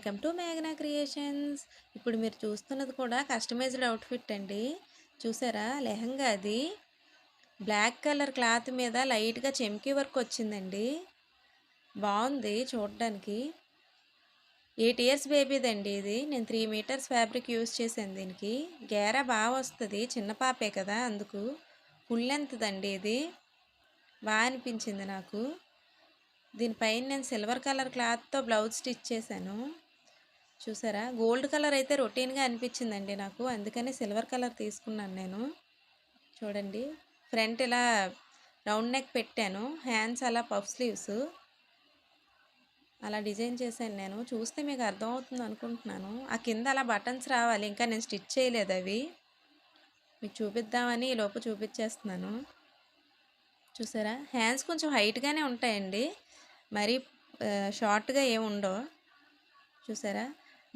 Welcome to మేఘనా creations. ఇప్పుడు మీరు చూస్తున్నది కూడా కస్టమైజ్డ్ అవుట్ఫిట్ అండి. చూసారా, లెహంగా అది బ్లాక్ కలర్ క్లాత్ మీద లైట్గా చెమ్కీ వర్క్ వచ్చిందండి. బాగుంది చూడడానికి. 8 ఇయర్స్ బేబీదండి ఇది. నేను 3 మీటర్స్ ఫ్యాబ్రిక్ యూజ్ చేశాను దీనికి. గేరా బాగా వస్తుంది, చిన్న పాపే కదా, అందుకు ఫుల్ లెంత్దండి ఇది. బాగా అనిపించింది నాకు. దీనిపైన నేను సిల్వర్ కలర్ క్లాత్తో బ్లౌజ్ స్టిచ్ చేశాను. చూసారా, గోల్డ్ కలర్ అయితే రొటీన్గా అనిపించిందండి నాకు, అందుకని సిల్వర్ కలర్ తీసుకున్నాను నేను. చూడండి, ఫ్రంట్ ఇలా రౌండ్ నెక్ పెట్టాను, హ్యాండ్స్ అలా పఫ్ స్లీవ్స్ అలా డిజైన్ చేశాను నేను. చూస్తే మీకు అర్థమవుతుంది అనుకుంటున్నాను. ఆ కింద అలా బటన్స్ రావాలి, ఇంకా నేను స్టిచ్ చేయలేదు అవి. మీకు చూపిద్దామని ఈ లోపు చూపించేస్తున్నాను. చూసారా, హ్యాండ్స్ కొంచెం హైట్గానే ఉంటాయండి, మరి షార్ట్గా ఏమి ఉండవు. చూసారా,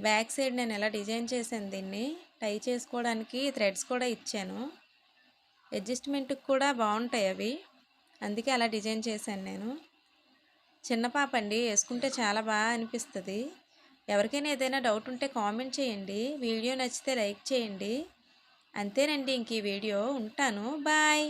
బ్యాక్ సైడ్ నేను ఎలా డిజైన్ చేశాను దీన్ని. టై చేసుకోవడానికి థ్రెడ్స్ కూడా ఇచ్చాను, అడ్జస్ట్మెంట్కి కూడా బాగుంటాయి అవి, అందుకే అలా డిజైన్ చేశాను నేను. చిన్న పాప అండి, వేసుకుంటే చాలా బాగా అనిపిస్తుంది. ఎవరికైనా ఏదైనా డౌట్ ఉంటే కామెంట్ చేయండి, వీడియో నచ్చితే లైక్ చేయండి. అంతేనండి, ఇంక ఈ వీడియో ఉంటాను. బాయ్.